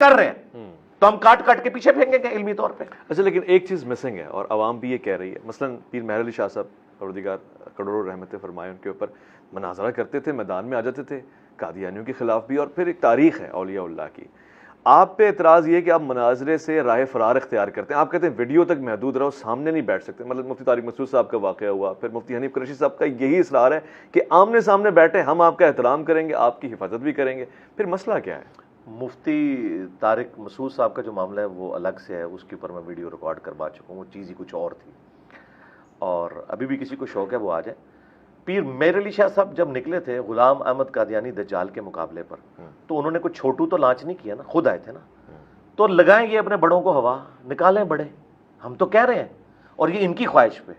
کر رہے ہیں تو ہم کاٹ کاٹ کے پیچھے پھینکیں گے علمی طور پہ. اچھا لیکن ایک چیز مسنگ ہے اور عوام بھی یہ کہہ رہی ہے. مثلاً پیر مہر علی شاہ صاحب پروردگار کروڑوں رحمتیں فرمائے ان کے اوپر مناظرہ کرتے تھے, میدان میں آ جاتے تھے قادیانیوں کے خلاف بھی, اور پھر ایک تاریخ ہے اولیاء اللہ کی. آپ پہ اعتراض یہ کہ آپ مناظرے سے راہ فرار اختیار کرتے ہیں. آپ کہتے ہیں ویڈیو تک محدود رہو, سامنے نہیں بیٹھ سکتے. مطلب مفتی طارق مسعود صاحب کا واقعہ ہوا, پھر مفتی حنیف قریشی صاحب کا یہی اصرار ہے کہ آمنے سامنے بیٹھے, ہم آپ کا احترام کریں گے, آپ کی حفاظت بھی کریں گے. پھر مسئلہ کیا ہے؟ مفتی طارق مسعود صاحب کا جو معاملہ ہے وہ الگ سے ہے, اس کے اوپر میں ویڈیو ریکارڈ کروا چکا ہوں, وہ چیز ہی کچھ اور تھی. اور ابھی بھی کسی کو شوق ہے وہ آ جائے. پیر مہر علی شاہ صاحب جب نکلے تھے غلام احمد قادیانی دجال کے مقابلے پر, تو انہوں نے کچھ چھوٹو تو لانچ نہیں کیا نا, خود آئے تھے نا. تو لگائیں گے اپنے بڑوں کو ہوا, نکالیں بڑے, ہم تو کہہ رہے ہیں. اور یہ ان کی خواہش پہ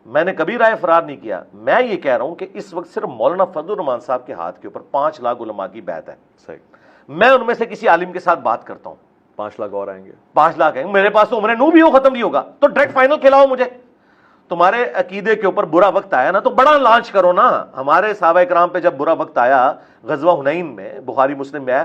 میں نے کبھی رائے فرار نہیں کیا. میں یہ کہہ رہا ہوں کہ اس وقت صرف مولانا فضل الرحمان صاحب کے ہاتھ کے اوپر 5 لاکھ علماء کی بیعت ہے. صحیح. میں ان میں سے کسی عالم کے ساتھ بات کرتا ہوں, 5 لاکھ اور آئیں گے. 5 لاکھ ہیں میرے پاس. تو عمر نو بھی ہو ختم نہیں ہوگا, تو ڈائریکٹ فائنل کھلاؤ مجھے. تمہارے عقیدے کے اوپر برا وقت آیا نا تو بڑا لانچ کرو نا. ہمارے صحابہ کرام پہ جب برا وقت آیا غزوہ حنین میں, بخاری مسلم میں ہے,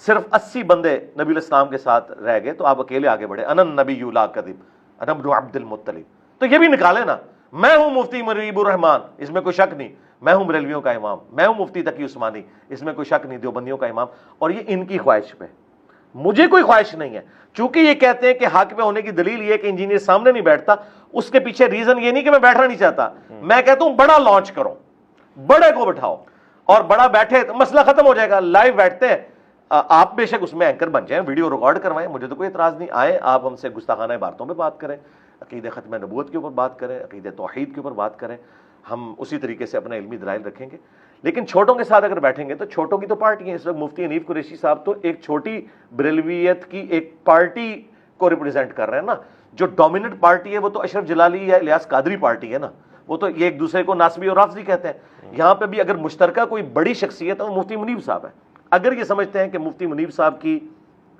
صرف 80 بندے نبی علیہ السلام کے ساتھ رہ گئے, تو آپ اکیلے آگے بڑھے. انا النبی لا کذب انا ابن عبد المطلب. تو یہ بھی نکالے نا. میں ہوں مفتی مریب الرحمان, اس میں کوئی شک نہیں. میں ہوں بریلویوں کا امام. میں ہوں مفتی تقی عثمانی, اس میں کوئی شک نہیں, دیوبندیوں کا امام. اور یہ ان کی خواہش پہ, مجھے کوئی خواہش نہیں ہے. چونکہ یہ کہتے ہیں کہ حق پہ ہونے کی دلیل یہ کہ انجینئر سامنے نہیں بیٹھتا, اس کے پیچھے ریزن یہ نہیں کہ میں بیٹھنا نہیں چاہتا. میں کہتا ہوں بڑا لانچ کرو, بڑے کو بٹھاؤ, اور بڑا بیٹھے تو مسئلہ ختم ہو جائے گا. لائیو بیٹھتے ہیں, آپ بے شک اس میں اینکر بن جائیں, ویڈیو ریکارڈ کروائیں, مجھے تو کوئی اعتراض نہیں. آئے آپ ہم سے گستاخانہ عبارتوں پہ بات کریں, عقیدہ ختم نبوت کے اوپر بات کریں, عقیدہ توحید کے اوپر بات کریں, ہم اسی طریقے سے اپنا علمی دلائل رکھیں گے. لیکن چھوٹوں کے ساتھ اگر بیٹھیں گے تو چھوٹوں کی تو پارٹی ہے. اس وقت مفتی حنیف قریشی صاحب تو ایک چھوٹی بریلویت کی ایک پارٹی کو ریپرزینٹ کر رہے ہیں نا. جو ڈومیننٹ پارٹی ہے وہ تو اشرف جلالی یا الیاس قادری پارٹی ہے نا, وہ تو یہ ایک دوسرے کو ناسبی اور رافضی کہتے ہیں. یہاں پہ بھی اگر مشترکہ کوئی بڑی شخصیت ہے وہ مفتی منیب صاحب ہے. اگر یہ سمجھتے ہیں کہ مفتی منیب صاحب کی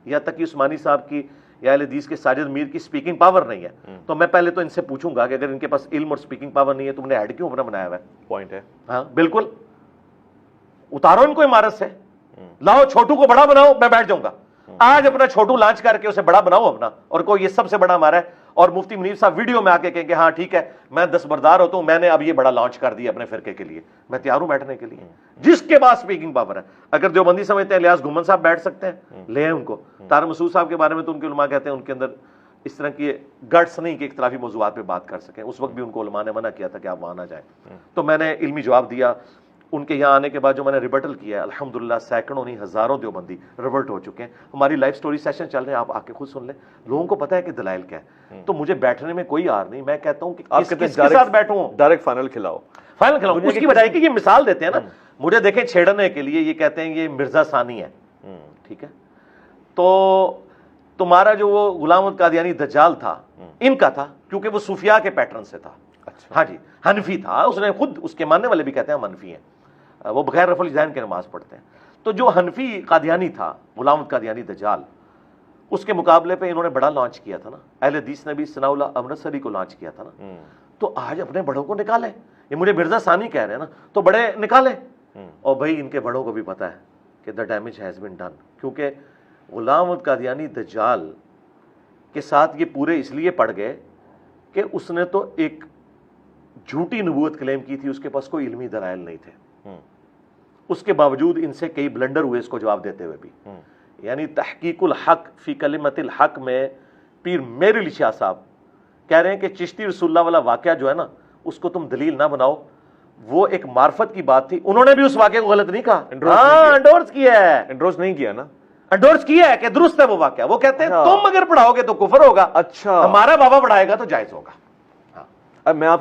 یا تقی عثمانی صاحب کی یا اہل حدیث کے ساجد میر کی سپیکنگ پاور نہیں ہے, تو میں پہلے تو ان سے پوچھوں گا کہ اگر ان کے پاس علم اور سپیکنگ پاور نہیں ہے, تم نے ایڈ کیوں اپنا بنایا ہوا ہے؟ پوائنٹ ہے. ہاں بالکل, اتارو ان کو عمارت سے, لاؤ چھوٹو کو بڑا بناؤ, میں بیٹھ جاؤں گا. آج اپنا چھوٹو لانچ کر کے اسے بڑا بناؤ اپنا, اور کوئی یہ سب سے بڑا ہمارا ہے. اور مفتی منیب صاحب ویڈیو میں آ کے کہیں کہ ہاں ٹھیک ہے میں دستبردار ہوتا ہوں, میں نے اب یہ بڑا لانچ کر دیا اپنے فرقے کے لیے, میں تیار ہوں بیٹھنے کے لیے. جس کے پاس سپیکنگ پاور ہے. اگر دیوبندی سمجھتے ہیں الیاس گھمن صاحب بیٹھ سکتے ہیں, لے ہیں ان کو. طارق مسعود صاحب کے بارے میں تو ان کے علماء کہتے ہیں ان کے اندر اس طرح کی گٹس نہیں کہ اختلافی موضوعات پہ بات کر سکیں. اس وقت بھی ان کو علماء نے منع کیا تھا کہ آپ وہاں نہ جائیں. تو میں نے علمی جواب دیا. ان کے یہاں آنے کے بعد جو میں نے ریبٹل کیا ہے, الحمدللہ سینکڑوں نہیں ہزاروں دیوبندی ریورٹ ہو چکے ہیں. ہماری لائف سٹوری سیشن چل رہے ہیں, آپ آ کے خود سن لیں. لوگوں کو پتہ ہے کہ دلائل کیا ہے. تو مجھے بیٹھنے میں کوئی آر نہیں. میں کہتا ہوں کہ کس کے ساتھ بیٹھوں, ڈائریکٹ فائنل کھلاؤ. فائنل کھلاؤ. اس کی بجائے کہ یہ مثال دیتے ہیں نا مجھے, دیکھیں چھیڑنے کے لیے یہ کہتے ہیں یہ مرزا ثانی ہے, ٹھیک ہے, تو تمہارا جو وہ غلام احمد قادیانی دجال تھا ان کا تھا, کیونکہ وہ صوفیاء کے پیٹرن سے تھا. ہاں جی, حنفی تھا. اس نے خود, اس کے ماننے والے بھی کہتے ہیں ہم حنفی ہیں, وہ بغیر رفع الذہن کے نماز پڑھتے ہیں. تو جو حنفی قادیانی تھا غلام احمد قادیانی دجال, اس کے مقابلے پہ انہوں نے بڑا لانچ کیا تھا نا. اہل حدیث نے بھی ثناء اللہ امرتسری کو لانچ کیا تھا نا. تو آج اپنے بڑوں کو نکالیں. یہ مجھے مرزا ثانی کہہ رہے ہیں نا, تو بڑے نکالیں. اور بھائی ان کے بڑوں کو بھی پتہ ہے کہ the damage has been done, کیونکہ غلام احمد قادیانی دجال کے ساتھ یہ پورے اس لیے پڑ گئے کہ اس نے تو ایک جھوٹی نبوت کلیم کی تھی, اس کے پاس کوئی علمی دلائل نہیں تھے. اس کے باوجود ان سے کئی بلنڈر ہوئے اس کو جواب دیتے ہوئے بھی. یعنی تحقیق الحق فی کلمت الحق میں پیر مہر علی شاہ صاحب کہہ رہے ہیں کہ چشتی رسول اللہ والا واقعہ جو ہے نا, اس کو تم دلیل نہ بناؤ, وہ ایک معرفت کی بات تھی. انہوں نے بھی اس واقعے کو غلط نہیں کہا, انڈورس کیا ہے. انڈورس نہیں کیا نا, انڈورس کیا ہے کہ درست ہے وہ واقعہ. وہ کہتے ہیں تم اگر پڑھاؤ گے تو کفر ہوگا, اچھا ہمارا بابا پڑھائے گا تو جائز ہوگا. اب میں آپ